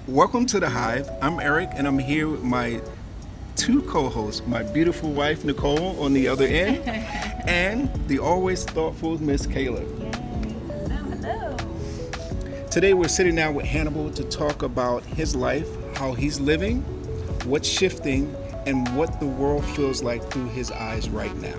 Welcome to the Hive. I'm Eric, and I'm here with my two co-hosts, my beautiful wife Nicole on the other end, and the always thoughtful Miss Kayla. Hello. Today we're sitting down with Hannibal to talk about his life, how he's living, what's shifting, and what the world feels like through his eyes right now.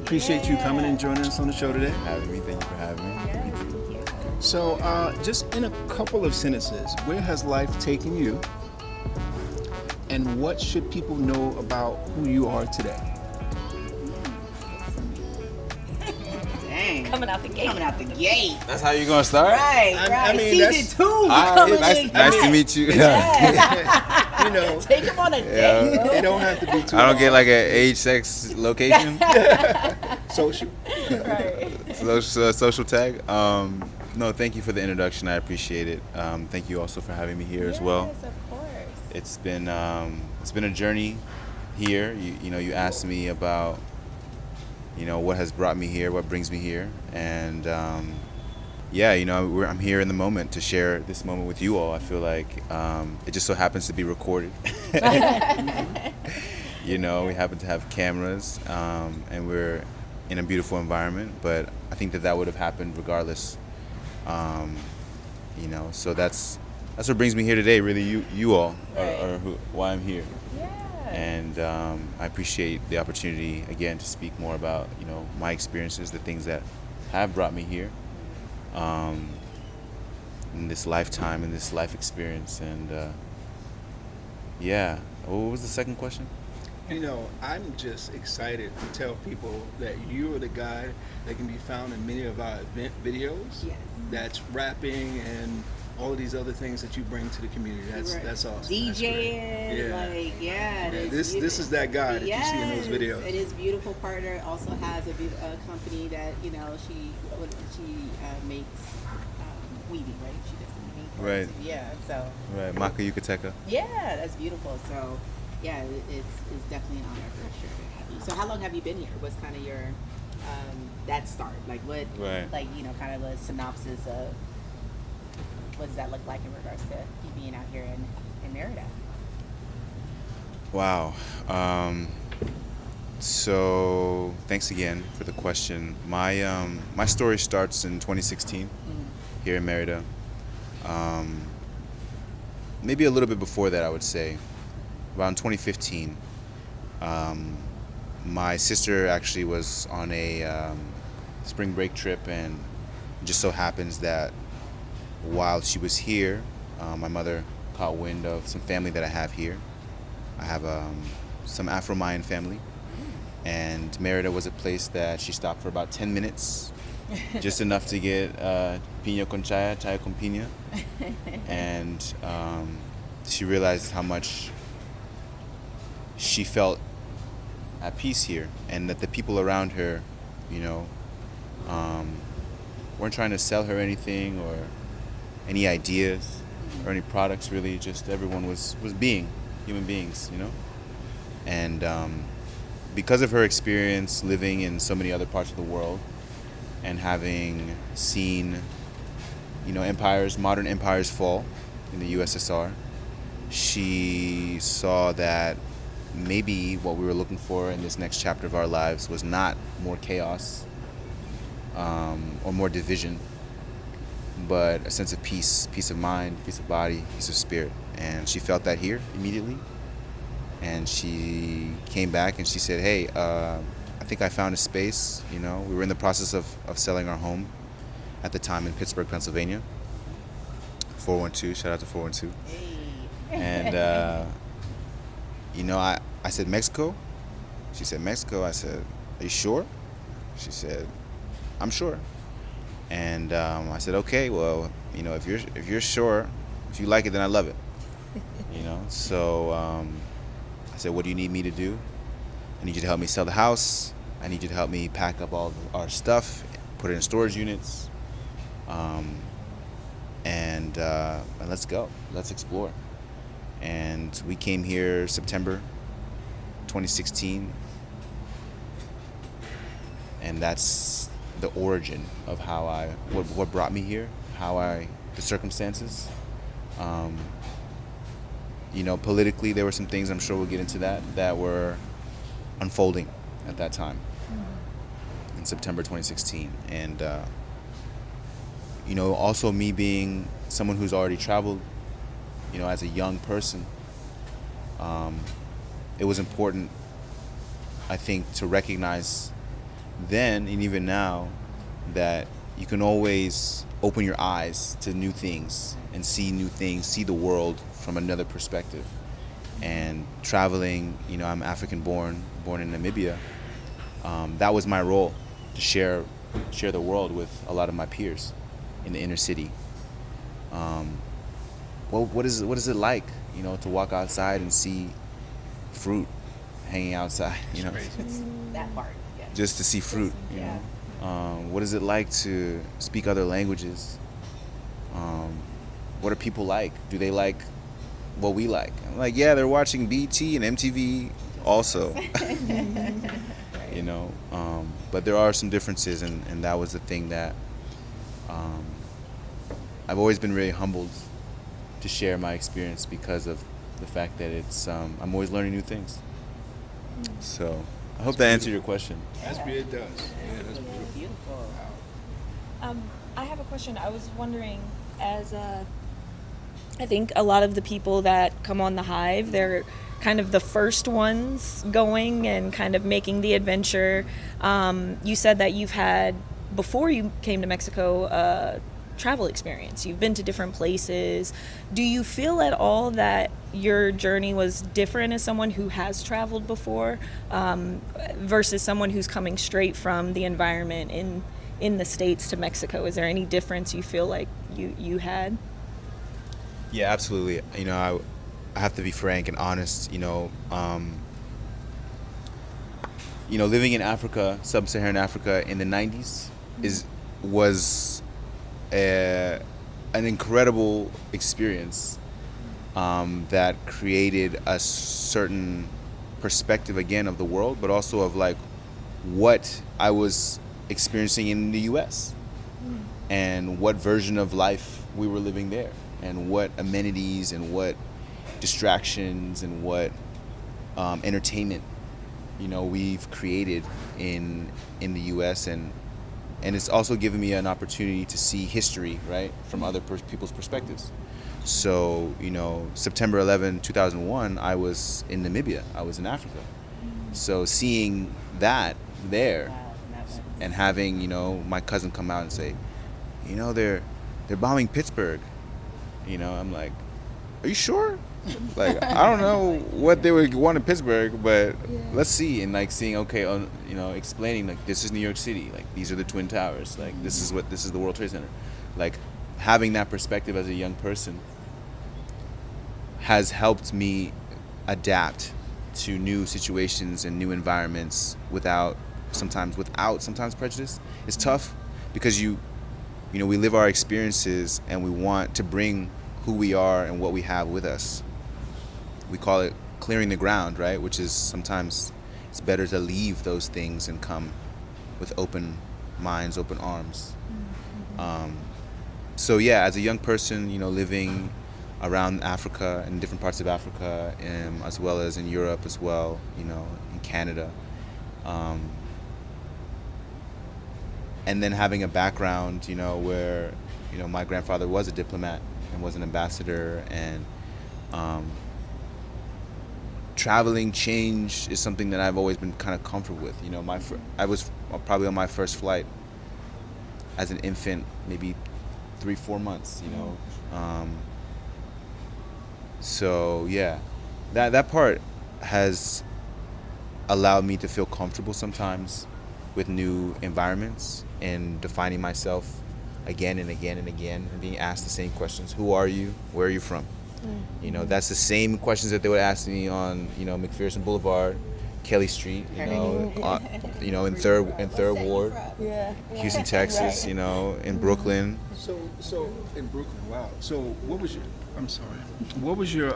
Appreciate you coming and joining us on the show today. Having me. Thank you for having me. Thank you. So, just in a couple of sentences, where has life taken you? And what should people know about who you are today? Dang. Coming out the gate. Coming out the gate. That's how you're gonna start? Right, I right. mean, Season 2. Nice to meet you. You know, Take him on a date. it don't have to be too I don't get long. like an age, sex, location, Social. Right. social tag. No, thank you for the introduction. I appreciate it. Thank you also for having me here as well. Yes, of course. It's been a journey here. You asked me about what has brought me here, what brings me here, and I'm here in the moment to share this moment with you all. I feel like it just so happens to be recorded. We happen to have cameras, and we're in a beautiful environment. But I think that would have happened regardless. So that's what brings me here today. Really, you all are why I'm here. Yeah. And I appreciate the opportunity again to speak more about my experiences, the things that have brought me here in this lifetime, in this life experience. And what was the second question? I'm just excited to tell people that you are the guy that can be found in many of our event videos. Yes. That's rapping and all of these other things that you bring to the community. That's awesome. DJing, This is that guy that you see in those videos. And his beautiful partner also has a company that she makes weaving, right? She does the weaving. Right. Yeah. So. Right, Maka Yucatecan. Yeah, that's beautiful. So, yeah, it's definitely an honor for sure to have you. So, how long have you been here? What's kind of your that start? Like what? Right. Like kind of a synopsis of. What does that look like in regards to you being out here in Merida? Wow. So thanks again for the question. My story starts in 2016 here in Merida. Maybe a little bit before that, I would say. Around 2015, my sister actually was on a spring break trip, and it just so happens that while she was here, my mother caught wind of some family that I have here. I have some Afro-Mayan family, and Merida was a place that she stopped for about 10 minutes, just enough to get piña con chaya con piña, and she realized how much she felt at peace here, and that the people around her, weren't trying to sell her anything or any ideas or any products, really. Just everyone was being human beings, and because of her experience living in so many other parts of the world and having seen modern empires fall in the USSR, she saw that maybe what we were looking for in this next chapter of our lives was not more chaos or more division, but a sense of peace of mind, peace of body, peace of spirit. And she felt that here immediately. And she came back and she said, hey, I think I found a space. We were in the process of selling our home at the time in Pittsburgh, Pennsylvania. 412, shout out to 412. Hey. And, I said, Mexico? She said, Mexico. I said, are you sure? She said, I'm sure. And I said, okay, well, if you're sure, if you like it, then I love it. So I said, what do you need me to do? I need you to help me sell the house. I need you to help me pack up all of our stuff, put it in storage units. and let's go. Let's explore. And we came here September 2016, and that's the origin of how what brought me here, the circumstances. Politically, there were some things, I'm sure we'll get into that were unfolding at that time in September 2016. And, also me being someone who's already traveled, as a young person, it was important, I think, to recognize then and even now that you can always open your eyes to new things and see new things, see the world from another perspective. And traveling, I'm African born in Namibia. That was my role, to share the world with a lot of my peers in the inner city. What is it like, to walk outside and see fruit hanging outside, That part. Yeah. just to see fruit, Yeah. What is it like to speak other languages? What are people like? Do they like what we like? I'm like, yeah, they're watching BT and MTV also. But there are some differences, and that was the thing that I've always been really humbled to share my experience, because of the fact that it's I'm always learning new things. So I hope that answered your question. It does. Yeah, that's beautiful. Beautiful. I have a question. I was wondering, I think a lot of the people that come on the Hive, they're kind of the first ones going and kind of making the adventure. You said that you've had, before you came to Mexico, travel experience. You've been to different places. Do you feel at all that your journey was different as someone who has traveled before, versus someone who's coming straight from the environment in the States to Mexico? Is there any difference you feel like you had? Yeah, absolutely. I have to be frank and honest. Living in Africa, sub-Saharan Africa, in the 90s was an incredible experience that created a certain perspective, again, of the world, but also of like what I was experiencing in the U.S. and what version of life we were living there, and what amenities and what distractions and what entertainment we've created in the U.S. and it's also given me an opportunity to see history, right, from other people's perspectives. So September 11, 2001, I was in Namibia. I was in Africa. So seeing that there, and having my cousin come out and say, they're bombing Pittsburgh. I'm like, are you sure? Like, I don't know what they would want in Pittsburgh, but let's see. And like seeing, explaining like, this is New York City. Like, these are the Twin Towers. Like, this is the World Trade Center. Like, having that perspective as a young person has helped me adapt to new situations and new environments without sometimes prejudice. It's tough because we live our experiences and we want to bring who we are and what we have with us. We call it clearing the ground, right? Which is sometimes it's better to leave those things and come with open minds, open arms. So yeah, as a young person, living around Africa, in different parts of Africa, as well as in Europe as well, in Canada. And then having a background, where, my grandfather was a diplomat and was an ambassador, and traveling change is something that I've always been kind of comfortable with. I was probably on my first flight as an infant, maybe 3-4 months, so yeah, that part has allowed me to feel comfortable sometimes with new environments and defining myself again and again and again, and being asked the same questions. Who are you? Where are you from? That's the same questions that they would ask me on, McPherson Boulevard, Kelly Street, you know, in third Ward, Houston, Texas, you know, in Brooklyn. So in Brooklyn, wow. So what was your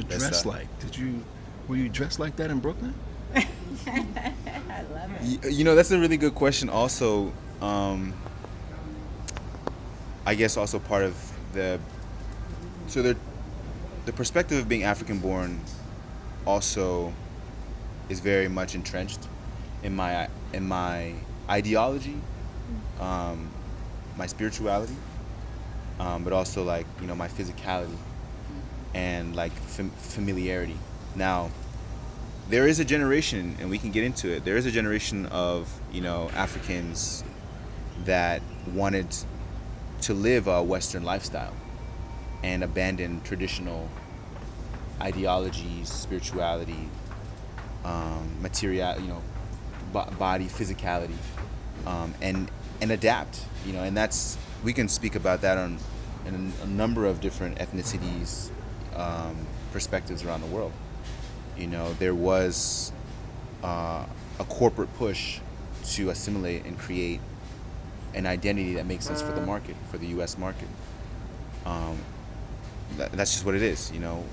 dress like? Were you dressed like that in Brooklyn? I love it. You know, that's a really good question. Also, I guess also part of the perspective of being African born also is very much entrenched in my ideology, my spirituality, but also like, you know, my physicality and like familiarity. Now, there is a generation, and we can get into it. There is a generation of, you know, Africans that wanted to live a Western lifestyle and abandon traditional ideologies, spirituality, material, you know, body physicality, and adapt, you know, and that's, we can speak about that in a number of different ethnicities, perspectives around the world. You know, there was a corporate push to assimilate and create an identity that makes sense for the market, for the U.S. market. That's just what it is, you know.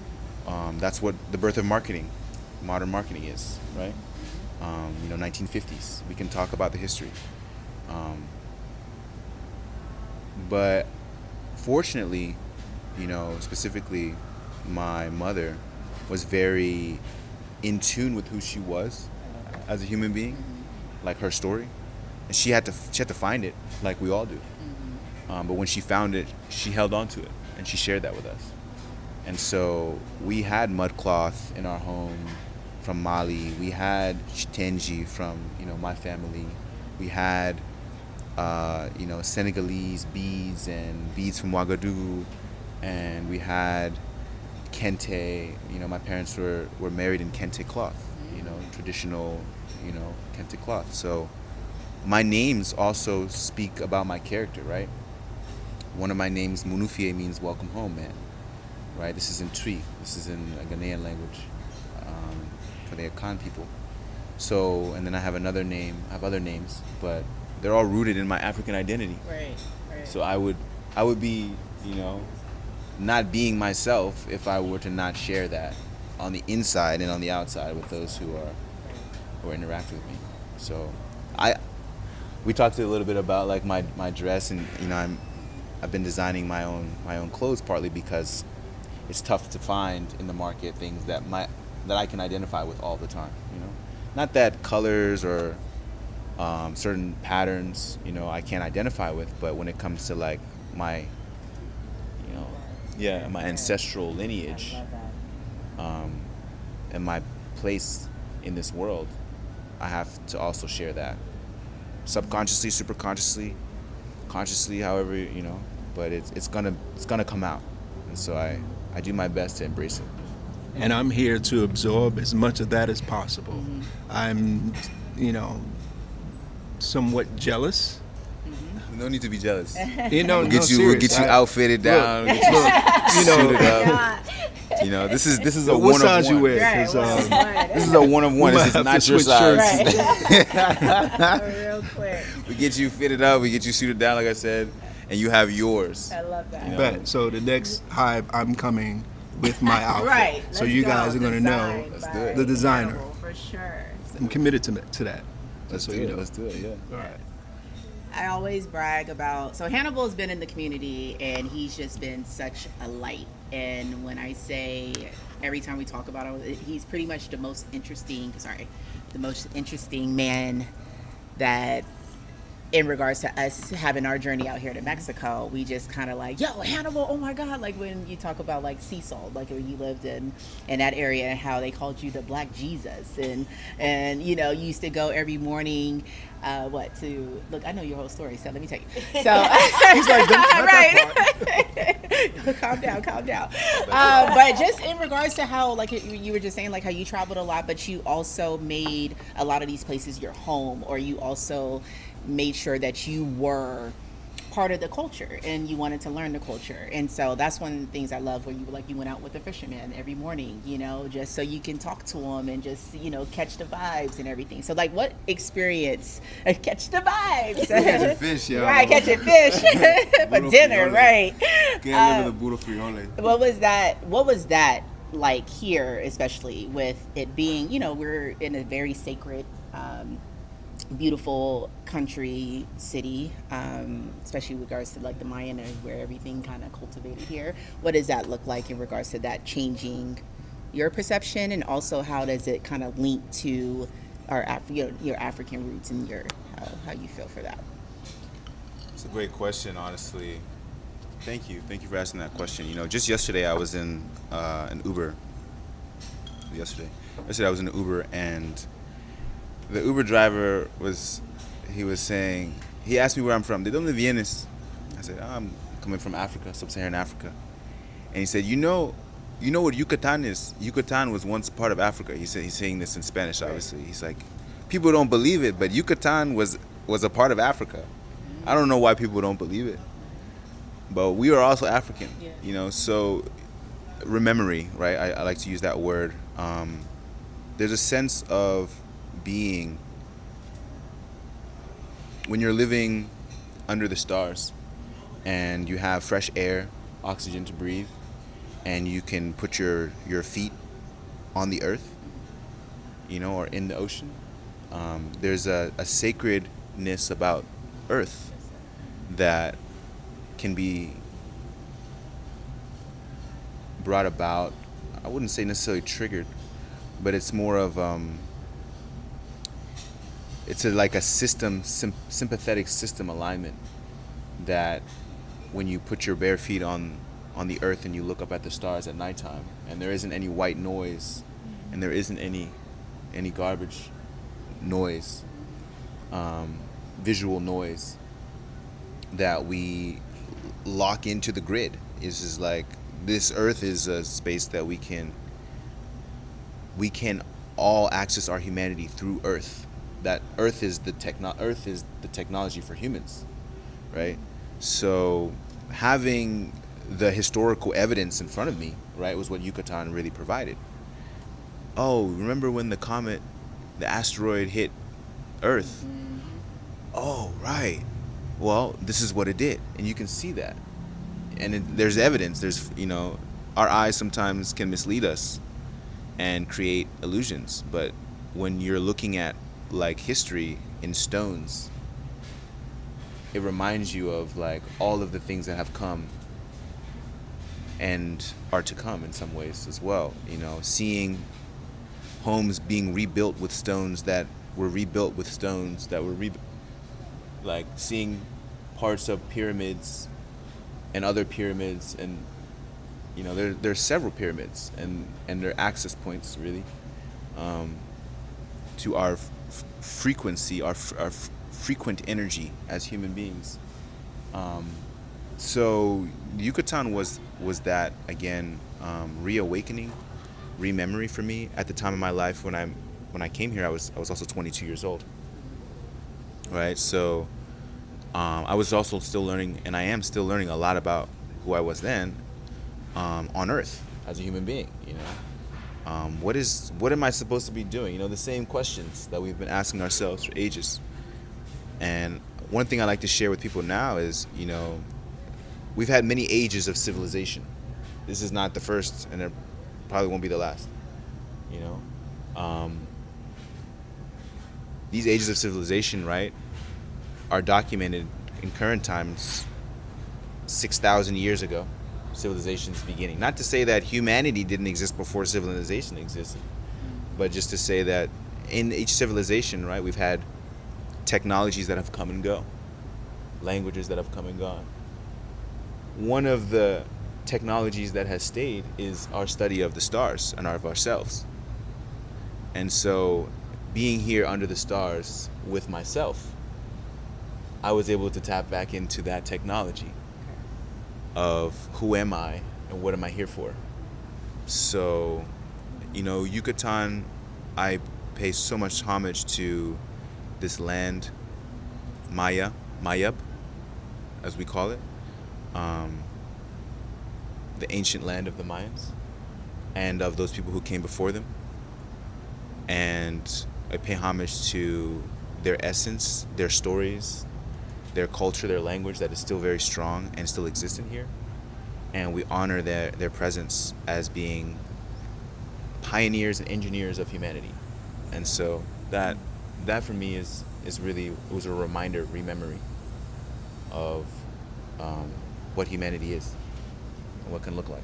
That's what the birth of marketing, modern marketing is, right? You know, 1950s. We can talk about the history. But fortunately, you know, specifically my mother was very in tune with who she was as a human being, like her story. And she had to find it, like we all do. But when she found it, she held on to it, and she shared that with us. And so we had mud cloth in our home from Mali. We had chitenji from, you know, my family. We had, you know, Senegalese beads and beads from Ouagadougou. And we had kente. You know, my parents were married in kente cloth, you know, traditional, you know, kente cloth. So my names also speak about my character, right? One of my names, Munufie, means welcome home, man. Right? This is in Twi. This is in a Ghanaian language for the Akan people. So, and then I have another name. I have other names, but they're all rooted in my African identity. Right. So I would be, you know, not being myself if I were to not share that on the inside and on the outside with those who interact with me. So we talked a little bit about like my dress, and you know, I've been designing my own clothes partly because it's tough to find in the market things that I can identify with all the time, you know. Not that colors or certain patterns, you know, I can't identify with, but when it comes to like my, you know, my ancestral lineage, and my place in this world, I have to also share that. Subconsciously, superconsciously, consciously, however, you know, but it's gonna come out, and so I do my best to embrace it. And I'm here to absorb as much of that as possible. I'm, you know, somewhat jealous. No need to be jealous. You know, We'll get you outfitted down. Get you suited up. You know, this is a one-of-one. What size you wear? Right, This is a one-of-one. This is not your size. Real quick. We get you fitted up. We get you suited down, like I said, and you have yours. I love that. You know? Bet. So the next Hive, I'm coming with my outfit. Right. So you guys are gonna know Let's do it. the designer. Hannibal, for sure. I'm committed to that. That's what you know. Let's do it. Yeah. All right. I always brag about, so Hannibal's been in the community and he's just been such a light. And when I say, every time we talk about him, he's pretty much the most interesting man that, in regards to us having our journey out here to Mexico, we just kind of like, yo, Hannibal, oh my God. Like when you talk about like sea salt, like when you lived in that area and how they called you the Black Jesus. And you know, you used to go every morning, look, I know your whole story, so let me tell you. So, He's like, right. calm down. But just in regards to how, like you were just saying, like how you traveled a lot, but you also made a lot of these places your home, or you also made sure that you were part of the culture, and you wanted to learn the culture. And so that's one of the things I love, where you went out with a fisherman every morning, just so you can talk to him and just catch the vibes and everything. So like, what experience catch the vibes? Catching fish, yeah. Right, catching fish for dinner, frijoles. right? Can't live with a burro frijoles. What was that like here, especially with it being, we're in a very sacred, beautiful country city, especially in regards to like the Mayan, and where everything kind of cultivated here. What does that look like in regards to that changing your perception, and also how does it kind of link to your African roots, and your how you feel for that? It's a great question, honestly. Thank you for asking that question. Just yesterday I was in an Uber. Yesterday I was in an Uber, and the Uber driver was saying, he asked me where I'm from. ¿De dónde vienes? I said, I'm coming from Africa, sub-Saharan Africa. And he said, you know what Yucatan is? Yucatan was once part of Africa. He's saying this in Spanish, obviously. He's like, people don't believe it, but Yucatan was a part of Africa. I don't know why people don't believe it, but we are also African, so rememory, right? I like to use that word. There's a sense of being when you're living under the stars and you have fresh air, oxygen to breathe, and you can put your feet on the earth, or in the ocean. There's a sacredness about earth that can be brought about. I wouldn't say necessarily triggered, but it's more of like a system, sympathetic system alignment, that when you put your bare feet on the earth and you look up at the stars at nighttime, and there isn't any white noise, and there isn't any garbage noise, visual noise, that we lock into the grid. It's just like, this earth is a space that we can all access our humanity through earth. That earth is the technology for humans, right? So having the historical evidence in front of me, right, was what Yucatan really provided. Oh, remember when the asteroid hit Earth? Mm-hmm. Oh, right. Well, this is what it did, and you can see that. And there's evidence. There's, our eyes sometimes can mislead us and create illusions. But when you're looking at like history in stones, it reminds you of like all of the things that have come and are to come in some ways as well. Seeing homes being rebuilt with stones that were rebuilt with stones that were like seeing parts of pyramids and other pyramids, and there's several pyramids, and they're access points really to our frequency, our frequent energy as human beings. So Yucatan was that, again, reawakening, rememory for me. At the time of my life when I came here, I was also 22 years old, right? So I was also still learning, and I am still learning a lot about who I was then on Earth as a human being. What am I supposed to be doing? The same questions that we've been asking ourselves for ages. And one thing I like to share with people now is, we've had many ages of civilization. This is not the first, and it probably won't be the last. These ages of civilization, right, are documented in current times 6,000 years ago, civilization's beginning. Not to say that humanity didn't exist before civilization existed, but just to say that in each civilization, right, we've had technologies that have come and go, languages that have come and gone. One of the technologies that has stayed is our study of the stars and of ourselves. And so being here under the stars with myself, I was able to tap back into that technology of who am I and what am I here for. So, Yucatan, I pay so much homage to this land, Mayab, as we call it, the ancient land of the Mayans and of those people who came before them. And I pay homage to their essence, their stories, their culture, their language that is still very strong and still existent here. And we honor their presence as being pioneers and engineers of humanity. And so that for me is really, it was a reminder, rememory of what humanity is and what can look like.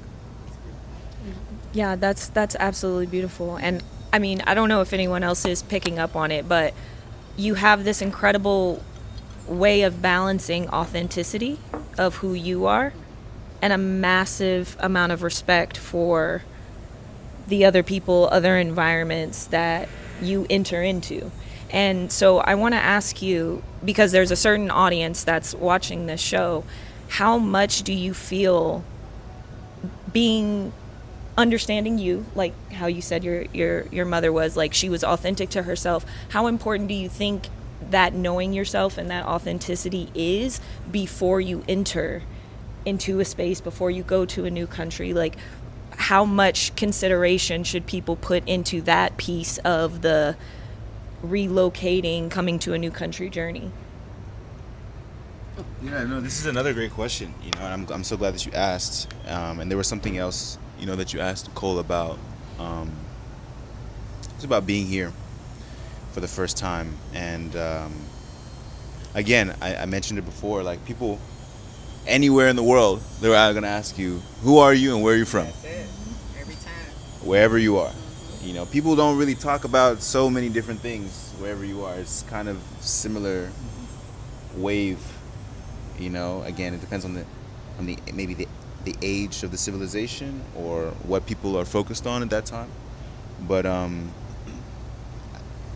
Yeah, that's absolutely beautiful. And I mean, I don't know if anyone else is picking up on it, but you have this incredible way of balancing authenticity of who you are and a massive amount of respect for the other people, other environments that you enter into. And so I want to ask you, because there's a certain audience that's watching this show, how much do you feel being understanding you, like how you said your mother was, like she was authentic to herself, how important do you think that knowing yourself and that authenticity is before you enter into a space, before you go to a new country? Like, how much consideration should people put into that piece of the relocating, coming to a new country journey? Yeah, no, this is another great question, and I'm so glad that you asked. And there was something else, that you asked Nicole about. It's about being here for the first time. And again, I mentioned it before, like people anywhere in the world, they're going to ask you, who are you and where are you from? That's it. Every time. Wherever you are. People don't really talk about so many different things wherever you are. It's kind of similar wave. Again, it depends on the maybe the age of the civilization or what people are focused on at that time. But a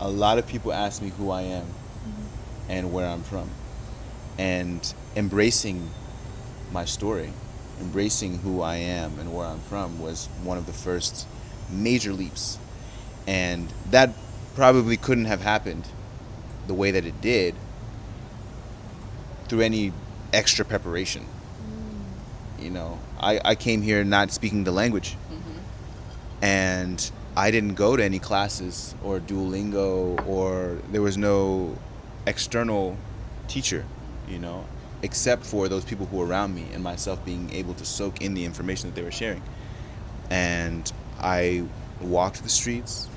lot of people ask me who I am and where I'm from, and embracing my story, embracing who I am and where I'm from was one of the first major leaps. And that probably couldn't have happened the way that it did through any extra preparation. I came here not speaking the language, and I didn't go to any classes or Duolingo, or there was no external teacher, except for those people who were around me and myself being able to soak in the information that they were sharing. And I walked the streets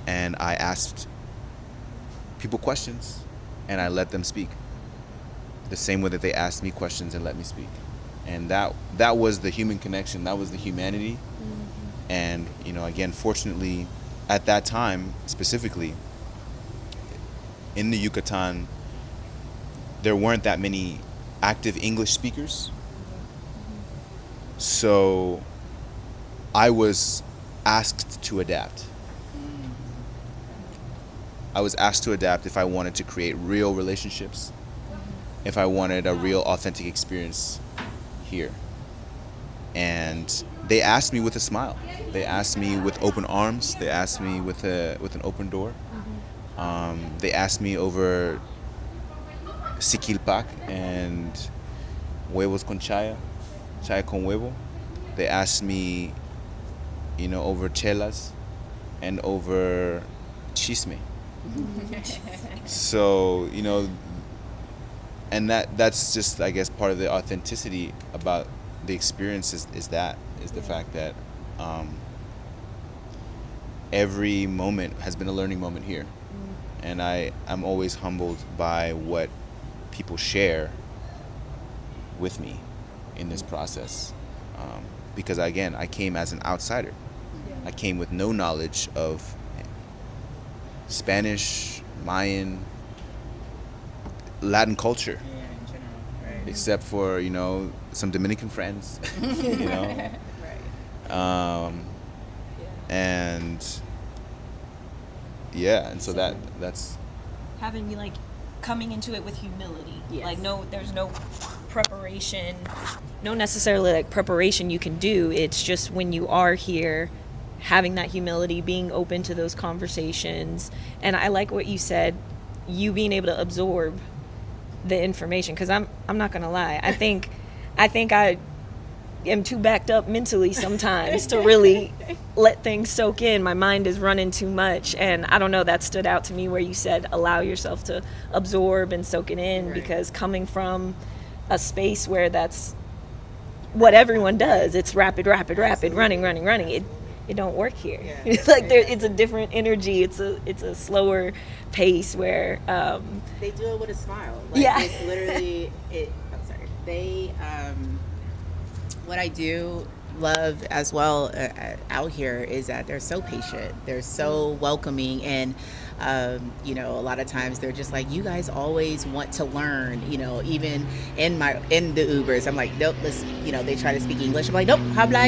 and I asked people questions and I let them speak the same way that they asked me questions and let me speak. And that was the human connection, that was the humanity. And again, fortunately at that time specifically in the Yucatan, there weren't that many active English speakers. So I was asked to adapt. I was asked to adapt if I wanted to create real relationships, if I wanted a real authentic experience here. And they asked me with a smile. They asked me with open arms. They asked me with an open door. They asked me over siquilpac and huevos con chaya con huevo. They asked me, over chelas and over chisme. So, and that's just, I guess, part of the authenticity about the experience is the fact that every moment has been a learning moment here. And I'm always humbled by what people share with me in this process. Because again, I came as an outsider. I came with no knowledge of Spanish, Mayan, Latin culture. In general, right. Except for, some Dominican friends, Right. And yeah, and so that's Having you coming into it with humility. Yes. There's no preparation, no necessarily preparation you can do. It's just when you are here, having that humility, being open to those conversations. And I like what you said, you being able to absorb the information, because I'm not gonna lie, I think I am too backed up mentally sometimes to really let things soak in. My mind is running too much, and I don't know, that stood out to me where you said allow yourself to absorb and soak it in, Right. because coming from a space where that's what everyone does, it's rapid, running, it don't work here. Yeah. Like it's a different energy, it's a slower pace where They do it with a smile. Like, Yeah. It's literally I'm sorry. They what I do love as well out here is that they're so patient. They're so welcoming, and you know, a lot of times they're just like, you guys always want to learn. You know, even in the Ubers, I'm like, nope. Let's, you know, they try to speak English. I'm like, nope. Habla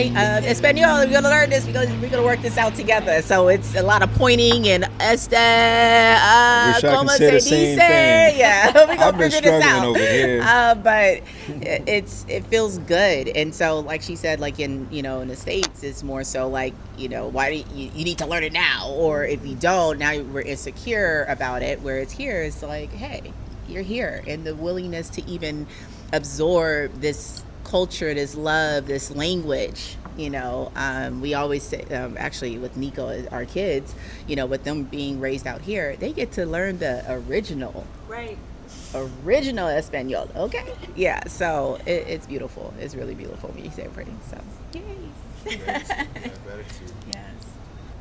español. We're gonna learn this because we're gonna work this out together. So it's a lot of pointing and Wish I could say the same thing. Yeah, we're gonna I've been figure this struggling out. over here. But it feels good, and so like she said, like in the States, it's more so like, you know, why do you need to learn it now, or if you don't, now we're insecure about it. Where it's here, it's like, hey, you're here, and the willingness to even absorb this culture, this love, this language. You know, we always say, actually with Nico, our kids, you know, with them being raised out here, they get to learn the original Espanol. Okay. Yeah. So it's beautiful. It's really beautiful when you say pretty. So, yay. Gratitude. Yes.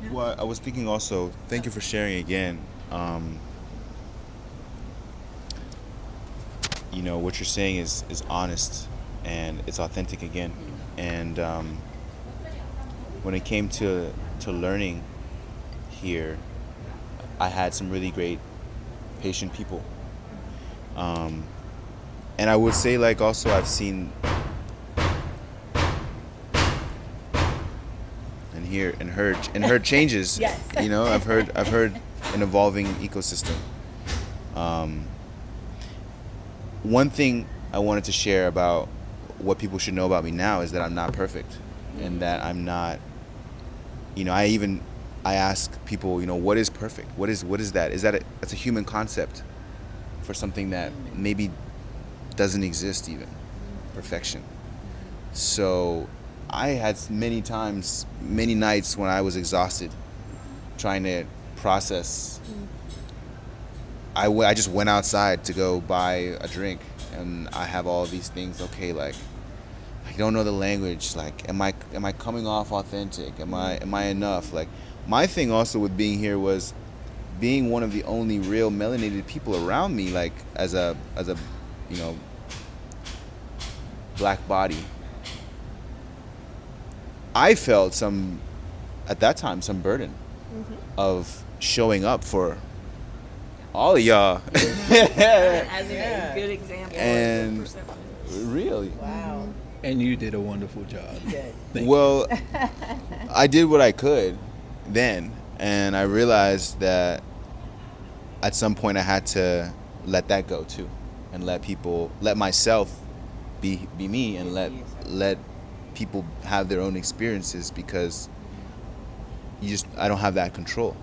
Well, I was thinking also, thank you for sharing again. You know, what you're saying is honest, and it's authentic again. And when it came to learning here, I had some really great, patient people. And I would say, like, also I've seen and heard changes. Yes. You know, I've heard an evolving ecosystem. One thing I wanted to share about what people should know about me now is that I'm not perfect, and that I'm not, you know, I ask people, you know, what is perfect? What is that? That's a human concept for something that maybe doesn't exist even, perfection. So I had many nights when I was exhausted trying to process. I just went outside to go buy a drink, and I have all these things. Okay, like, I don't know the language. Like, am I coming off authentic? Am I enough? Like, my thing also with being here was being one of the only real melanated people around me. Like, as a you know, black body, I felt at that time some burden of showing up for all of y'all. as a good example. And really, Wow. And you did a wonderful job. Thank well, I did what I could then, and I realized that at some point I had to let that go too, and let myself be me, and let people have their own experiences, because I don't have that control,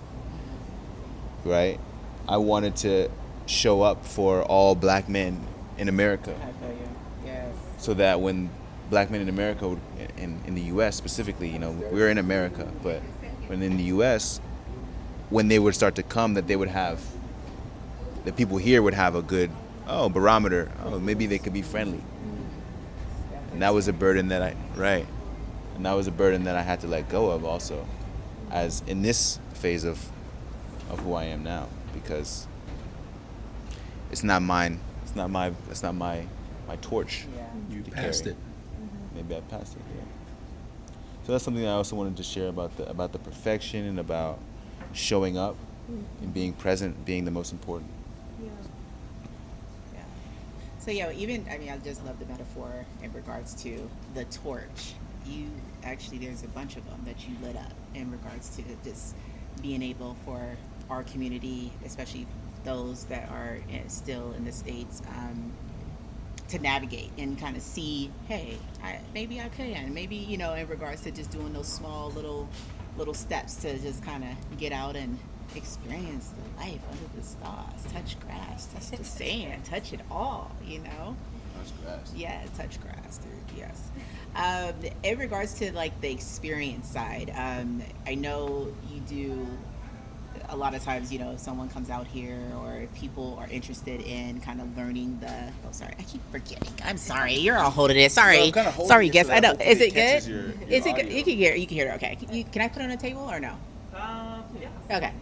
right? I wanted to show up for all black men in America, I feel you. Yes. so that when black men in America, in the U.S. specifically, you know, we're in America, but when in the U.S., when they would start to come, that the people here would have a good, barometer. Oh, maybe they could be friendly. And that was a burden that I had to let go of also, as in this phase of who I am now, because it's not mine. It's not my torch. Yeah. you to passed carry. it. Maybe I passed it. Yeah. So that's something that I also wanted to share about the perfection, and about showing up and being present, being the most important. Yeah. So I just love the metaphor in regards to the torch. There's a bunch of them that you lit up in regards to just being able for our community, especially those that are still in the States, to navigate and kind of see, hey, maybe I can. Maybe, in regards to just doing those small little steps to just kind of get out and Experience the life under the stars. Touch grass. Touch the sand. Touch it all. You know. Touch grass. Yeah, touch grass, dude. Yes. In regards to like the experience side, I know you do a lot of times. You know, if someone comes out here or if people are interested in kind of learning the. Oh, sorry, I keep forgetting. I'm sorry. You're all holding it. Sorry. No, I'm kinda holding Sorry, it guess. so I that know. hopefully Is it it catches good? your Is it good? audio. You can hear. You can hear it. Okay. Can I put it on the table or no? Yeah. Okay.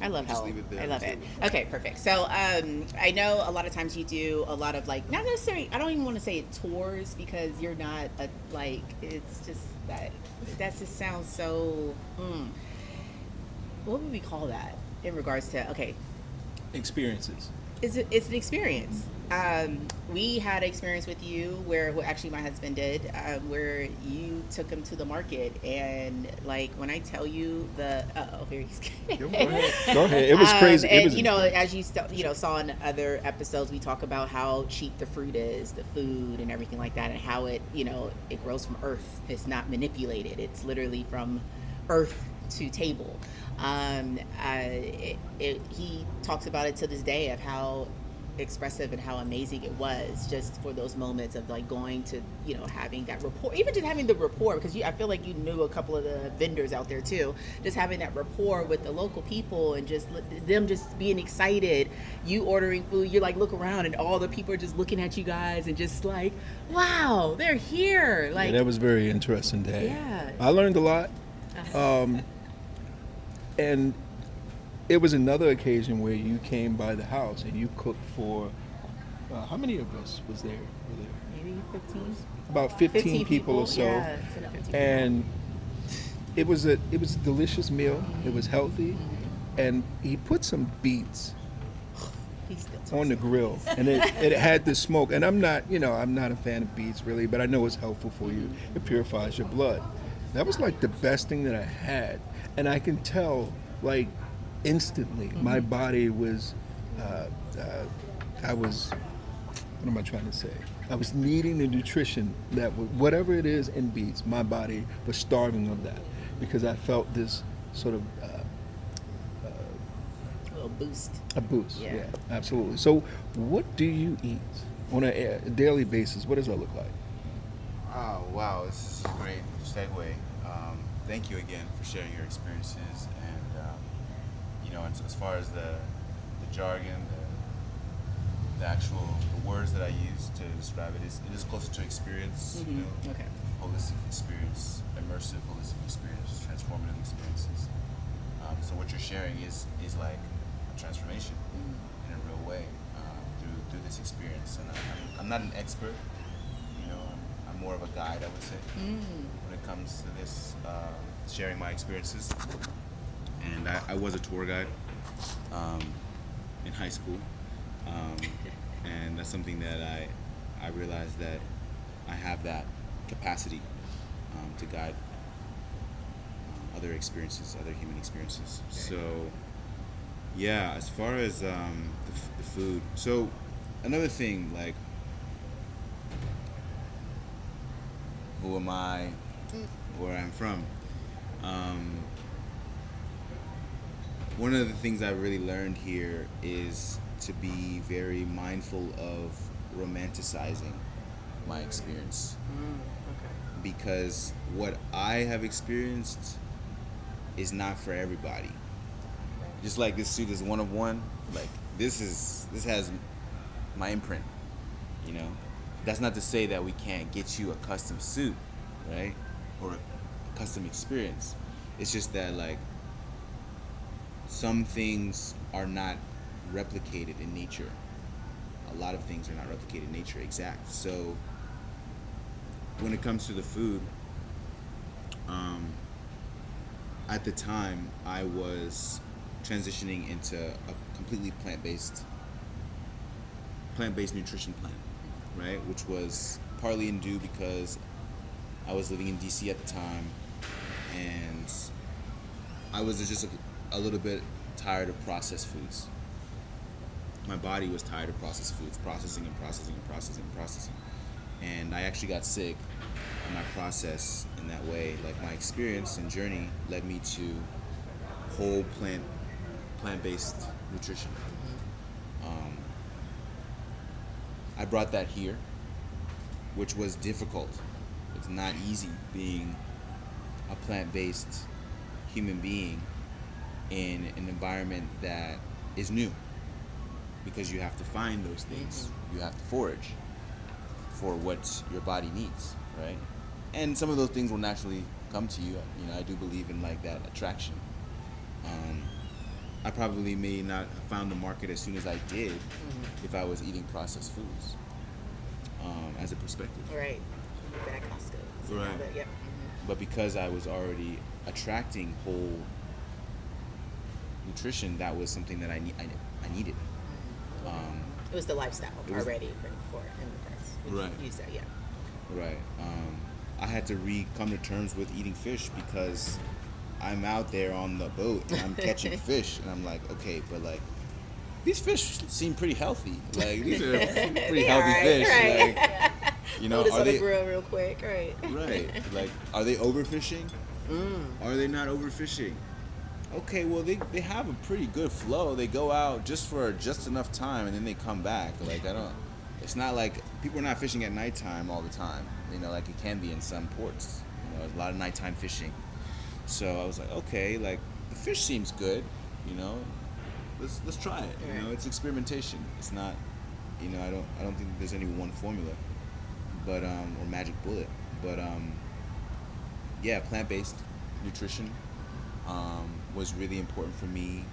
I love Just how leave it there I on love the it. table. Okay, perfect. So I know a lot of times you do a lot of like not necessarily. I don't even want to say it tours because you're not a like. It's just that just sounds so. What would we call that in regards to? Okay, Experiences. it's an experience. We had an experience with you where well, actually my husband did, where you took him to the market and like when I tell you the here he's Go ahead. Go ahead. It was crazy. It and was you know as you saw in other episodes we talk about how cheap the fruit is, the food and everything like that, and how it it grows from earth. It's not manipulated. It's literally from earth to table. He talks about it to this day of how expressive and how amazing it was just for those moments of like going to having that rapport, even just having the rapport because I feel like you knew a couple of the vendors out there too, just having that rapport with the local people and just them just being excited, you ordering food, you're like look around and all the people are just looking at you guys and just like wow they're here like yeah, that was a very interesting day. Yeah. I learned a lot. And it was another occasion where you came by the house and you cooked for how many of us was there? Were there? maybe 15 About 15 people or so. yeah, 15 And it was a delicious meal. It was healthy, and he put some beets He still on the grill, and it had the smoke. And I'm not a fan of beets really, but I know it's helpful for you. It purifies your blood. That was like the best thing that I had, and I can tell like instantly my body was. I was. What am I trying to say? I was needing the nutrition that whatever it is in beets, my body was starving of that because I felt this sort of a little boost. a boost. Yeah. Yeah, absolutely. So, what do you eat on a daily basis? What does that look like? Oh, wow, this is a great segue. Thank you again for sharing your experiences. And, as far as the jargon, the actual words that I use to describe it is closer to experience, Okay. holistic experience, immersive holistic experience, transformative experiences. So what you're sharing is like a transformation in a real way through this experience. And I'm not an expert, I'm more of a guide, I would say, when it comes to this, sharing my experiences. And I was a tour guide in high school, and that's something that I realized that I have that capacity to guide other experiences, other human experiences. So, yeah, as far as the food, so another thing, like, who am I, where I'm from. One of the things I really learned here is to be very mindful of romanticizing my experience. Because what I have experienced is not for everybody. Just like this suit is one of one, like this has my imprint, That's not to say that we can't get you a custom suit, right? Or a custom experience. It's just that like some things are not replicated in nature. A lot of things are not replicated in nature, exact. So when it comes to the food, at the time I was transitioning into a completely plant-based nutrition plan, right? Which was partly in due because I was living in DC at the time, and I was just a little bit tired of processed foods. My body was tired of processed foods, processing. And I actually got sick in my process in that way. Like my experience and journey led me to whole plant plant-based nutrition. I brought that here, which was difficult. It's not easy being a plant-based human being in an environment that is new, because you have to find those things. You have to forage for what your body needs, right? And some of those things will naturally come to you. You know, I do believe in like that attraction. I probably may not have found the market as soon as I did if I was eating processed foods, as a perspective. Right. Back Costco. Right. Yep. But because I was already attracting whole nutrition, that was something that I needed. It was the lifestyle was- already before in the press. Right. Use that, yeah. Right. I had to come to terms with eating fish, because I'm out there on the boat and I'm catching fish, and I'm like, okay, but like these fish seem pretty healthy. Like these are pretty healthy fish. Right. Like, you know, Put this are on the they grill real quick, right? right? Like, are they overfishing? Are they not overfishing? Okay, well they have a pretty good flow. They go out just enough time and then they come back. Like it's not like people are not fishing at nighttime all the time. You know, like it can be in some ports. You know, there's a lot of nighttime fishing. So I was like, okay, like the fish seems good. You know, let's try it. You know, it's experimentation. It's not, you know, I don't think there's any one formula, but or magic bullet. But yeah, plant-based nutrition was really important for me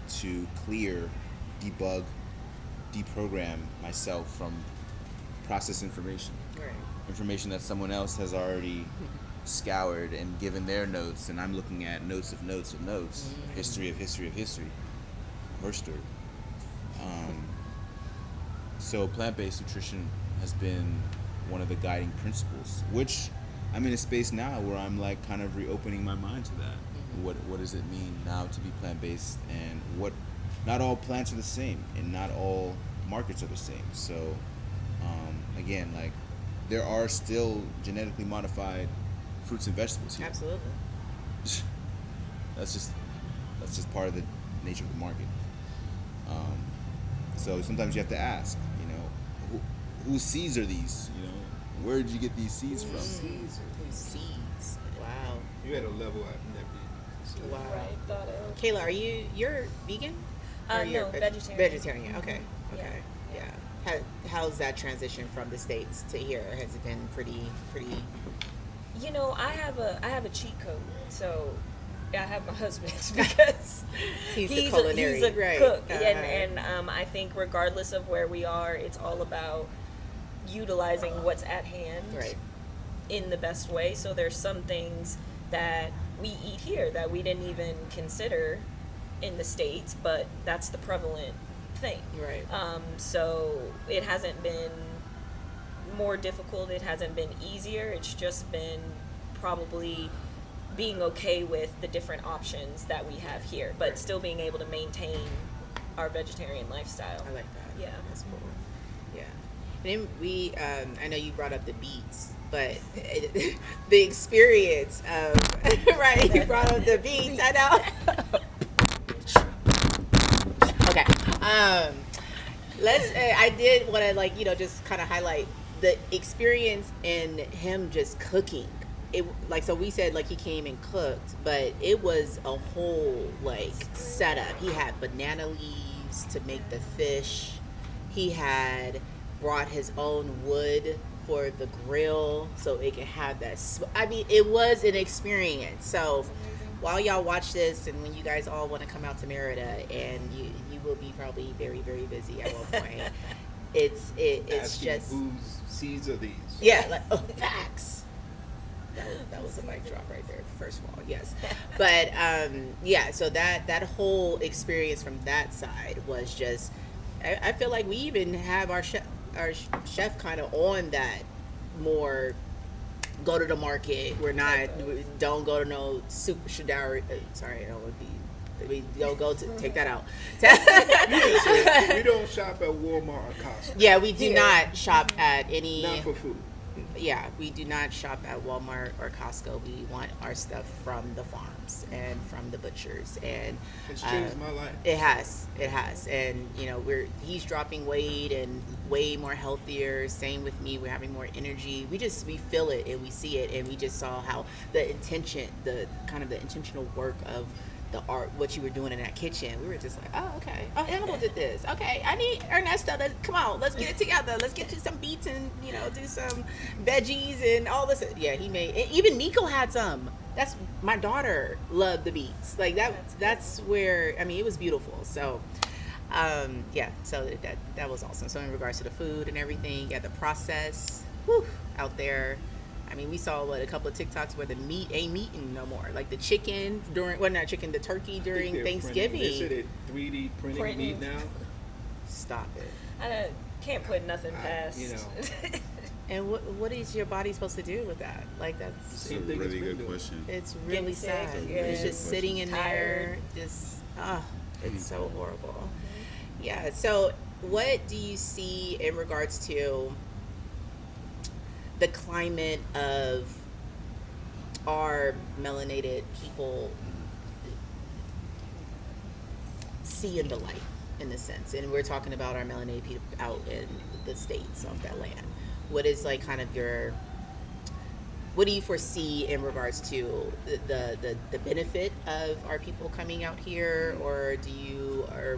to clear, debug, deprogram myself from processed information. Right. Information that someone else has already scoured and given their notes, and I'm looking at notes of notes of notes, history of history of history, her story. So plant-based nutrition has been one of the guiding principles, which I'm in a space now where I'm like kind of reopening my mind to that. What does it mean now to be plant-based, and what, not all plants are the same and not all markets are the same. So again, like there are still genetically modified fruits and vegetables here. Absolutely. That's just part of the nature of the market. So sometimes you have to ask, you know, whose seeds are these? You know, where did you get these seeds from? Seeds. Wow. You had a level I've never even considered. Wow. Right, thought of. Kayla, you're vegan? Or you're No, vegetarian. Vegetarian. Okay. Yeah. Okay. Yeah. How's that transition from the States to here? Has it been pretty? You know, I have a cheat code, so I have my husband because He's the culinary, he's a right. cook, Uh-huh. and I think regardless of where we are, it's all about utilizing what's at hand Right. in the best way. So there's some things that we eat here that we didn't even consider in the States, but that's the prevalent thing. Right. So it hasn't been more difficult, it hasn't been easier, it's just been probably being okay with the different options that we have here, but still being able to maintain our vegetarian lifestyle. I like that. Yeah. That's cool. Yeah. And then we, I know you brought up the beets, but the experience of, right, you brought up the beets, I know. Okay. I did want to, like, you know, just kind of highlight the experience in him just cooking. It, like, so we said, like, he came and cooked, but it was a whole, like, setup. He had banana leaves to make the fish. He had brought his own wood for the grill so it could have that. I mean, it was an experience. So while y'all watch this, and when you guys all want to come out to Merida, and you will be probably very, very busy at one point, it's Asking just, whose seeds are these? yeah, like, oh, facts. That was a mic drop right there, first of all, yes. But yeah, so that whole experience from that side was just, I feel like we even have our chef kind of on that more, go to the market, we don't go to no super shadari, sorry, I don't want to be, we don't go to, take that out. We don't shop at Walmart or Costco. Yeah, we do not shop at any. Not for food. Yeah, we do not shop at Walmart or Costco. We want our stuff from the farms and from the butchers, and It's changed my life. it has, and you know, he's dropping weight and way more healthier. Same with me, we're having more energy. We feel it and we see it, and we just saw how the intentional work of the art, what you were doing in that kitchen. We were just like, oh, okay. Oh, Hannibal did this. Okay, I need Ernesto to come on. Let's get it together. Let's get you some beets and do some veggies and all this. Yeah, he made. Even Nico had some. That's my daughter loved the beets. Like that. That's where it was beautiful. So, yeah. So that was awesome. So in regards to the food and everything, yeah, the process, out there. We saw a couple of TikToks where the meat ain't meating no more. Like the chicken the turkey during Thanksgiving. They said it 3D printing meat now. Stop it. I can't put nothing past. And what is your body supposed to do with that? Like that's a really good question. It's really sad. It's just sitting in there. Just it's so horrible. Yeah. So what do you see in regards to the climate of our melanated people seeing the light, in a sense? And we're talking about our melanated people out in the States of that land. What is what do you foresee in regards to the benefit of our people coming out here, or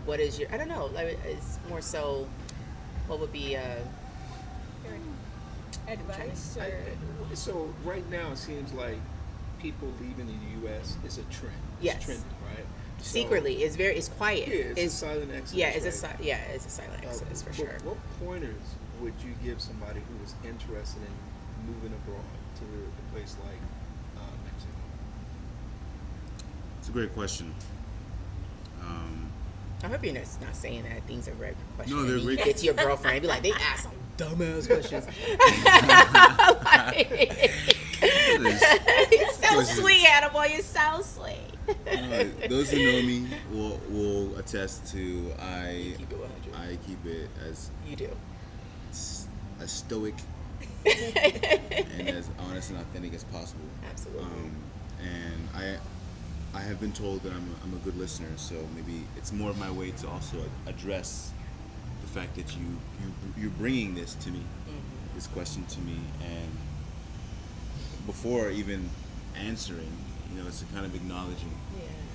what is your, I don't know, it's more so, what would be Advice? So right now it seems like people leaving the U.S. is a trend. Yes. It's trending, right? So, secretly, it's quiet. Yeah, it's a silent exodus. Yeah, it's a silent exodus for sure. What pointers would you give somebody who was interested in moving abroad to a place like Mexico? It's a great question. I hope you're not saying that things are great questions. No, they're and you great. get to your girlfriend and be like, they ask some dumbass questions. You're so sweet, Hannibal. You're so sweet. Those who know me will attest to I Keep it 100. I keep it as You do. as stoic and as honest and authentic as possible. Absolutely. And I have been told that I'm a good listener, so maybe it's more of my way to also address the fact that you're bringing this to me, this question to me, and before even answering, it's a kind of acknowledging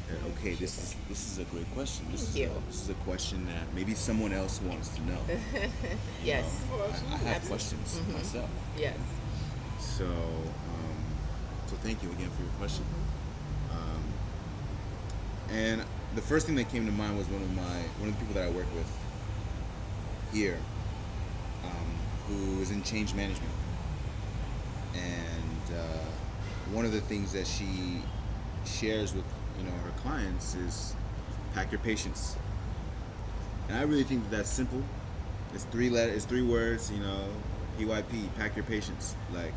that, okay, this is a great question. This is a question that maybe someone else wants to know. Yes. I have questions myself. Yes. So thank you again for your question. And the first thing that came to mind was one of the people that I work with here, who is in change management, and one of the things that she shares with her clients is pack your patience. And I really think that's simple. It's 3 letters, it's 3 words, PYP, pack your patience. Like,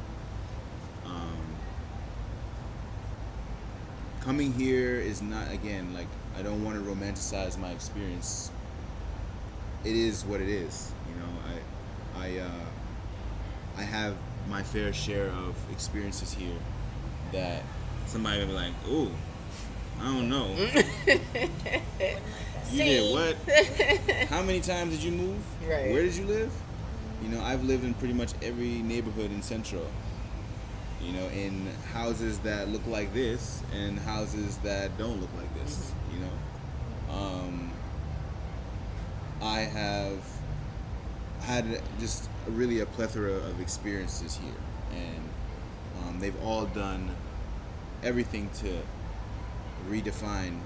coming here is not, again, like, I don't want to romanticize my experience. It is what it is, I have my fair share of experiences here that somebody would be like, ooh, I don't know. You did what? How many times did you move? Right. Where did you live? I've lived in pretty much every neighborhood in Central. In houses that look like this and houses that don't look like this. I have had just really a plethora of experiences here, and they've all done everything to redefine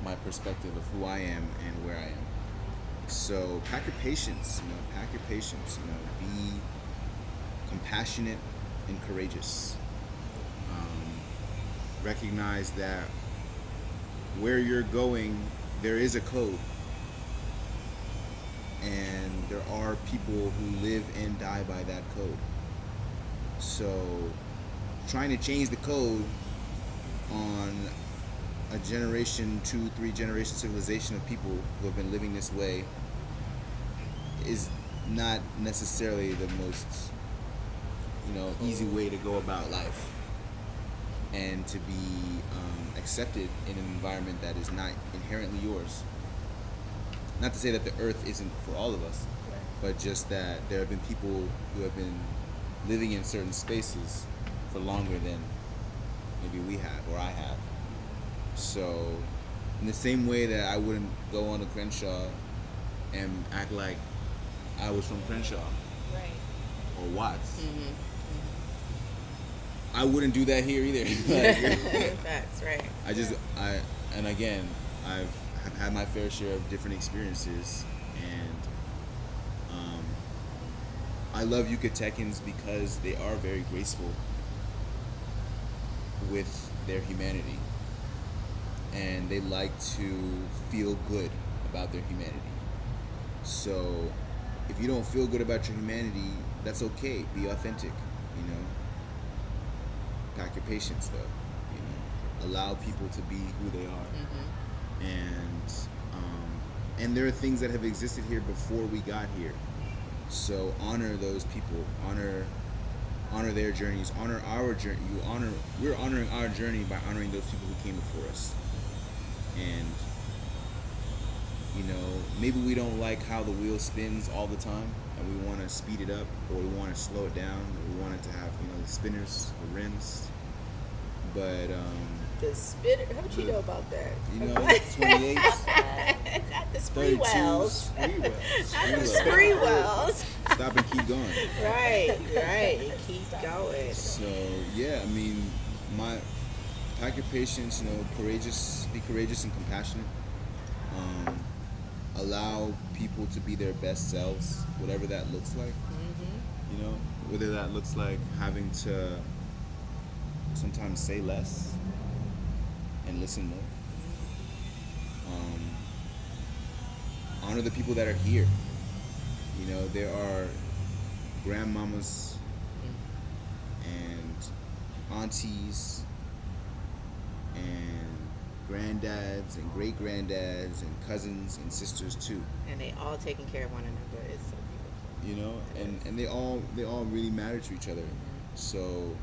my perspective of who I am and where I am. So pack your patience, be compassionate and courageous. Recognize that where you're going, there is a code, and there are people who live and die by that code. So trying to change the code on a generation, 2-3 generation civilization of people who have been living this way is not necessarily the most easy way to go about life, and to be accepted in an environment that is not inherently yours. Not to say that the earth isn't for all of us, but just that there have been people who have been living in certain spaces for longer than maybe we have or I have. So in the same way that I wouldn't go on to Crenshaw and act like I was from Crenshaw or Watts, I wouldn't do that here either. That's right. And again, I've had my fair share of different experiences, and I love Yucatecans because they are very graceful with their humanity, and they like to feel good about their humanity. So if you don't feel good about your humanity, that's okay. Be authentic, Pack your patience, though. Allow people to be who they are. And there are things that have existed here before we got here. So honor those people. Honor their journeys. Honor our journey. We're honoring our journey by honoring those people who came before us. And maybe we don't like how the wheel spins all the time, and we want to speed it up, or we want to slow it down, or we want it to have the spinners, the rims. But the spinner, how'd you know about that? 28s, not the spree wells. Not the spree spree wells. Stop and keep going. Right. Keep going. So yeah, pack your patience. Be courageous and compassionate. Allow people to be their best selves, whatever that looks like. Whether that looks like having to sometimes say less and listen more. Honor the people that are here. There are grandmamas and aunties and granddads and great granddads and cousins and sisters too. And they all taking care of one another. It's so beautiful. And they all really matter to each other. So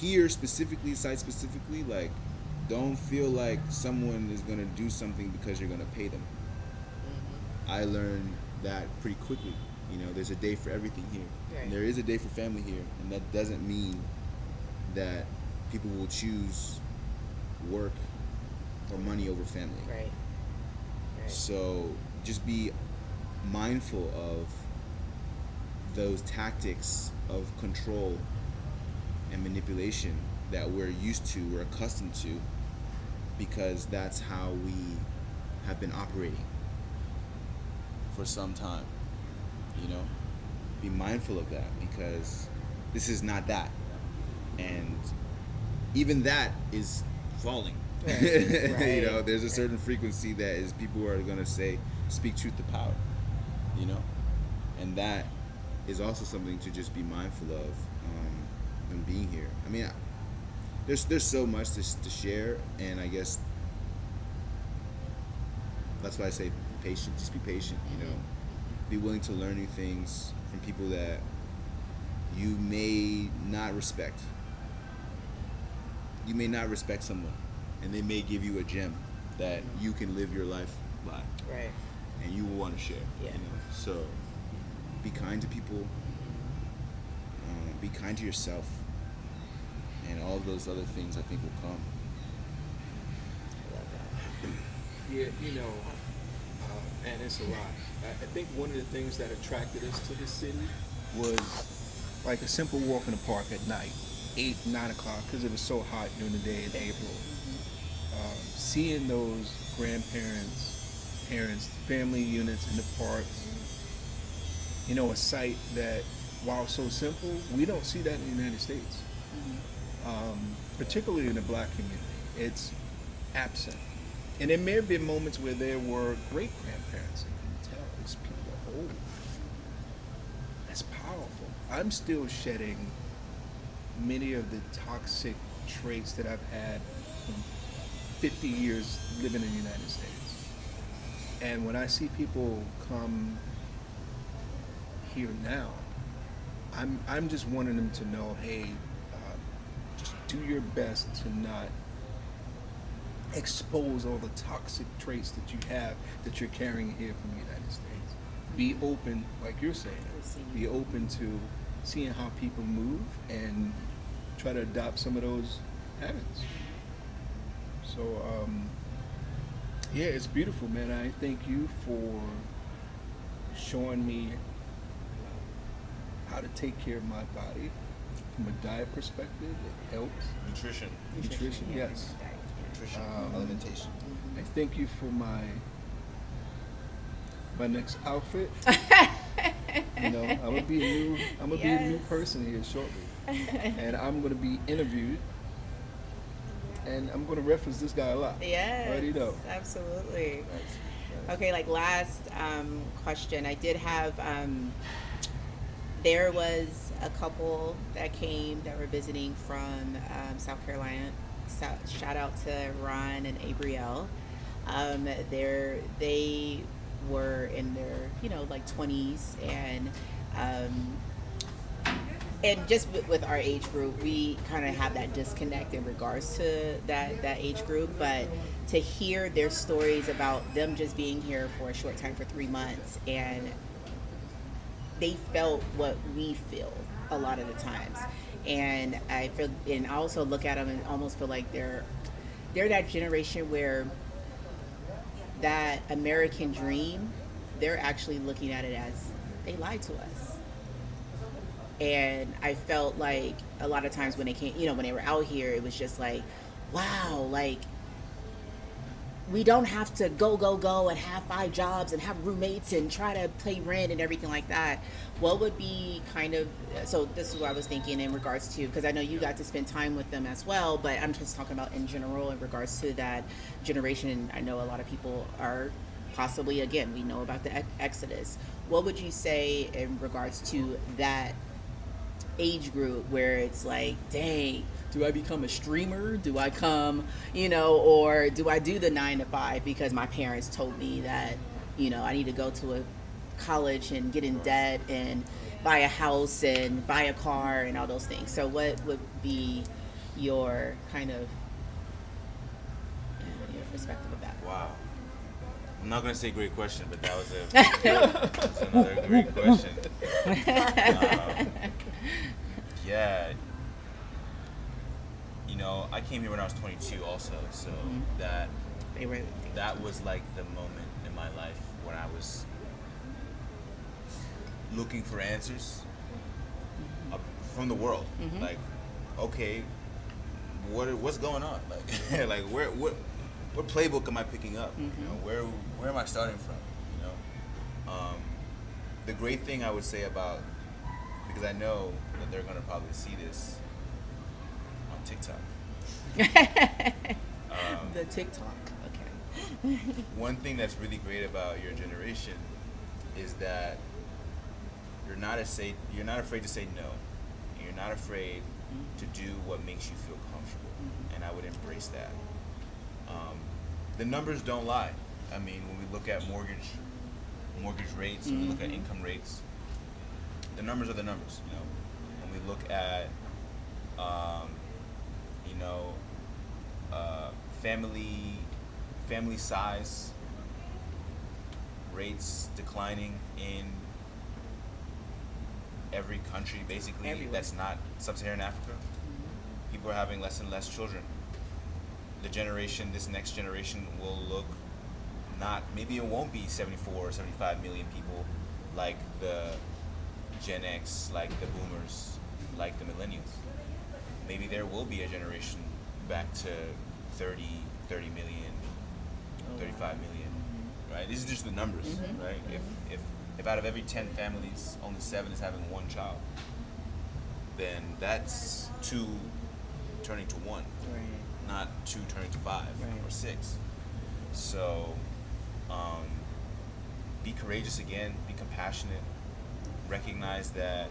here specifically, site specifically, don't feel like someone is gonna do something because you're gonna pay them. I learned that pretty quickly. There's a day for everything here. Right. And there is a day for family here, and that doesn't mean that people will choose work or money over family. Right. So just be mindful of those tactics of control and manipulation that we're accustomed to, because that's how we have been operating for some time. Be mindful of that, because this is not that, and even that is falling. Right. There's a certain frequency that is people who are going to say, speak truth to power, and that is also something to just be mindful of when being here. There's so much to share, and I guess that's why I say patient. Just be patient, Be willing to learn new things from people that you may not respect. You may not respect someone, and they may give you a gem that you can live your life by. Right. And you will want to share. Yeah. So be kind to people. Be kind to yourself. And all of those other things I think will come. I love that. Yeah, and it's a lot. I think one of the things that attracted us to the city was like a simple walk in the park at night, 8, 9 o'clock, because it was so hot during the day in April. Seeing those grandparents, parents, family units in the park, a sight that, while so simple, we don't see that in the United States. Particularly in the Black community. It's absent. And there may have been moments where there were great grandparents, and you can tell these people are old. That's powerful. I'm still shedding many of the toxic traits that I've had from 50 years living in the United States. And when I see people come here now, I'm just wanting them to know, hey, just do your best to not expose all the toxic traits that you have that you're carrying here from the United States. Be open, like you're saying. Be open to seeing how people move and try to adopt some of those habits. So, yeah, it's beautiful, man. I thank you for showing me how to take care of my body from a diet perspective. It helps. Nutrition, Yes. nutrition, alimentation. I thank you for my next outfit. You know, I'm gonna be a new person here shortly, and I'm gonna be interviewed, and I'm gonna reference this guy a lot. Yes, Already know. absolutely. Okay, like last question. I did have, there was a couple that came that were visiting from South Carolina. Shout out to Ron and Abrielle. They were in their, like 20s, and just with our age group, we kind of have that disconnect in regards to that age group. But to hear their stories about them just being here for a short time, for 3 months, and they felt what we feel a lot of the times. And I also look at them and almost feel like they're that generation where that American dream, they're actually looking at it as they lied to us. And I felt like a lot of times when they came, when they were out here, it was just like, wow, like we don't have to go and have 5 jobs and have roommates and try to pay rent and everything like that. What would be so this is what I was thinking in regards to, because I know you got to spend time with them as well, but I'm just talking about in general in regards to that generation. I know a lot of people are possibly, again, we know about the Exodus. What would you say in regards to that age group where it's like, dang, do I become a streamer? Do I come, or do I do the 9 to 5 because my parents told me that, I need to go to a college and get in debt and buy a house and buy a car and all those things. So what would be your kind of your perspective of that? Wow. I'm not going to say great question, but that was that's another great question. Yeah. I came here when I was 22 also, so that was like the moment in my life when I was looking for answers from the world. Like, okay, what's going on? Like, like what playbook am I picking up? Where am I starting from? The great thing I would say about, because I know that they're gonna probably see this on TikTok. The TikTok, okay. One thing that's really great about your generation is that you're not afraid to say no. You're not afraid to do what makes you feel comfortable, and I would embrace that. The numbers don't lie. I mean, when we look at mortgage rates, when we look at income rates, the numbers are the numbers. When we look at family size rates declining in every country, basically. Everywhere. That's not sub-Saharan Africa. People are having less and less children. This next generation will look maybe it won't be 74 or 75 million people like the Gen X, like the boomers, like the millennials. Maybe there will be a generation back to 30 million, 35 million, right? These are just the numbers, right? If out of every 10 families, only 7 is having 1 child, then that's 2 turning to 1, not 2 turning to 5 or 6. So, be courageous again, be compassionate, recognize that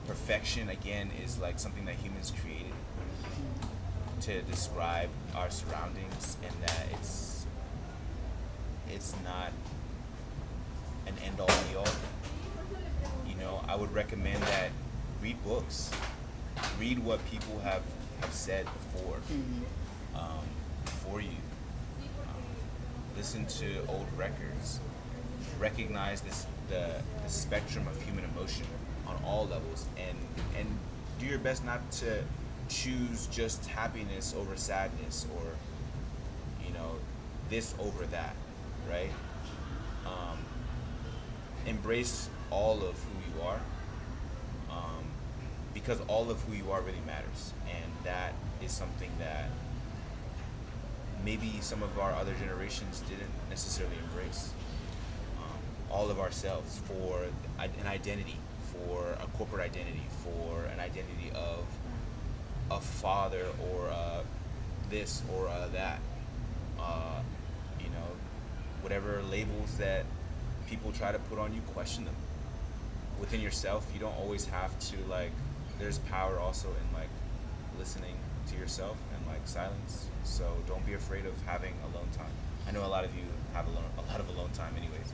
perfection, again, is like something that humans created to describe our surroundings, and that it's not an end-all be-all. I would recommend that read books, read what people have said before, for you. Listen to old records. Recognize the spectrum of human emotion on all levels, and do your best not to choose just happiness over sadness, or this over that, right? Embrace all of who you are, because all of who you are really matters, and that is something that maybe some of our other generations didn't necessarily embrace. All of ourselves, for an identity, for a corporate identity, for an identity of a father, or this or that, whatever labels that people try to put on you, question them within yourself. You don't always have to, there's power also in listening to yourself and silence. So don't be afraid of having alone time. I know a lot of you have a lot of alone time anyways,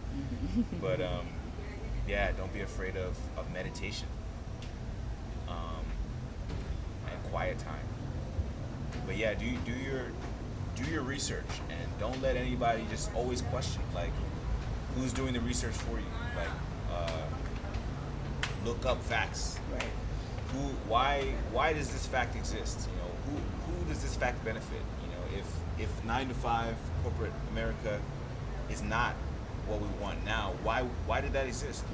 but don't be afraid of meditation and quiet time. But do your research, and don't let anybody just always question who's doing the research for you. Look up facts. Right. Why does this fact exist? Who does this fact benefit? If 9 to 5 corporate America is not what we want now, why did that exist?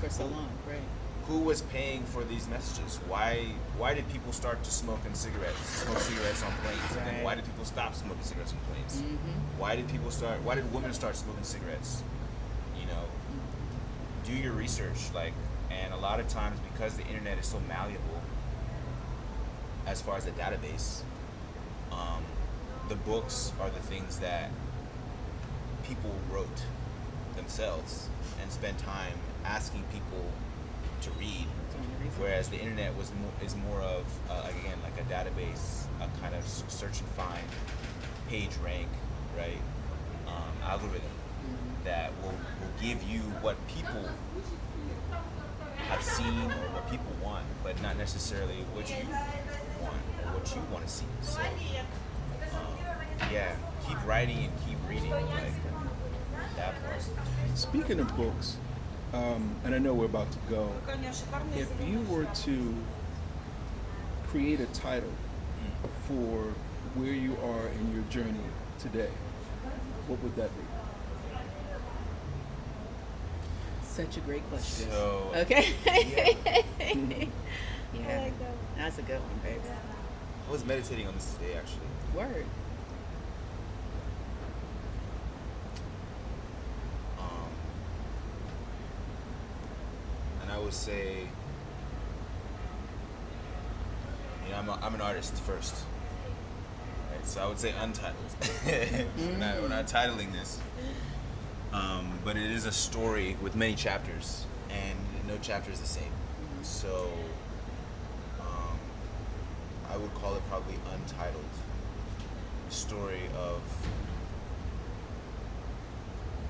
For so long, right. Who was paying for these messages? Why did people start to smoke cigarettes on planes? Right. And then why did people stop smoking cigarettes on planes? Why did women start smoking cigarettes? Do your research, and a lot of times, because the internet is so malleable as far as the database, the books are the things that people wrote themselves and spent time asking people to read, whereas the internet is more of a database, a kind of search and find, page rank, right, algorithm that will give you what people have seen or what people want, but not necessarily what you want or what you want to see. So keep writing and keep reading, that part. Speaking of books, and I know we're about to go, if you were to create a title for where you are in your journey today, what would that be? Such a great question. So, okay. I like that. That's a good one, babe. I was meditating on this today, actually. Word. And I would say, I'm an artist first, right? So I would say untitled. We're not titling this, but it is a story with many chapters, and no chapter is the same. So I would call it probably Untitled. The story of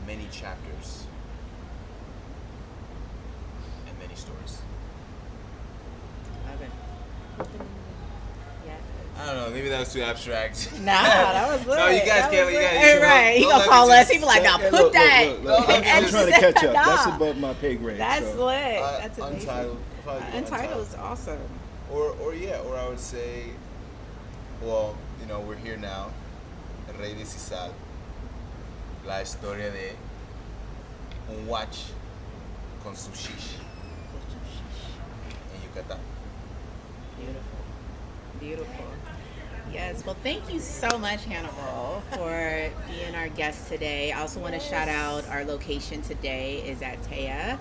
many chapters and many stories. Love it. Yeah. I don't know, maybe that was too abstract. Nah, that was lit. No, you guys That can't. was You lit. guys, Hey, right. He gonna call us. He be like, "Now Hey, put that." Look. I'm trying to catch up. Nah. That's above my pay grade. That's so. lit. That's amazing. Untitled. Probably Untitled is awesome. Or I would say, well, we're here now. Rey de Sisal. La historia de un watch con su shish en Yucatan. Beautiful. Yes. Well, thank you so much, Hannibal, for being our guest today. I also want to shout out our location today is at Taya.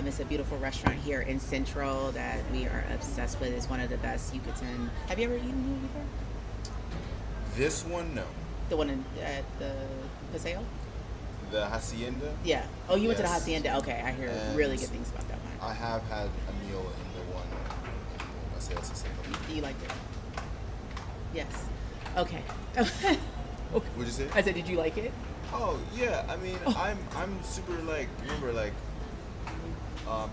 It's a beautiful restaurant here in Central that we are obsessed with. It's one of the best Yucatan. Have you ever eaten here before? This one, no. The one at the Paseo? The Hacienda. Yeah. Oh, you went to the Yes. Hacienda. Okay, I hear And really good things about that one. I have had a meal in the one. Paseo Sisal. You liked it? Yes. Okay. What'd you say? I said, did you like it? Oh yeah, I mean, I'm super remember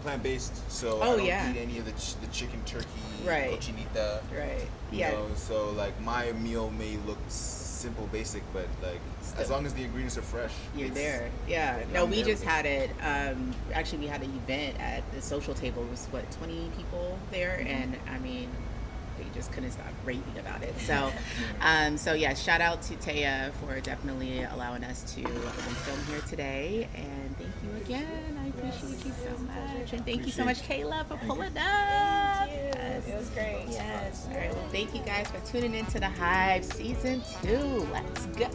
Plant-based, so Oh, I don't yeah. eat any of the chicken, turkey, Right. cochinita. Right. You Yeah. know, so like my meal may look simple, basic, but like as long as the ingredients are fresh, You're it's- there. Yeah. No, I'm we there just with it. had it. Actually, we had an event at the social table. It was, 20 people there? And I mean, they just couldn't stop raving about it. So, so yeah, shout out to Taya for definitely allowing us to film here today. And thank you again. I appreciate you so much. And thank you so much, Kayla, for pulling up. Yes. It was great. Yes. All right. Well, thank you guys for tuning into the Hive Season 2. Let's go.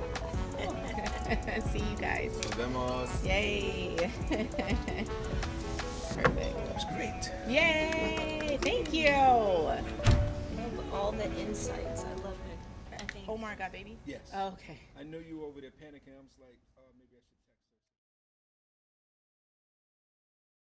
See you guys. Nos vemos. Yay. Perfect. That was great. Yay. Thank you. All the insights. I love it. I think. Omar got baby? Yes. Okay. I know you were over there panicking. I was like,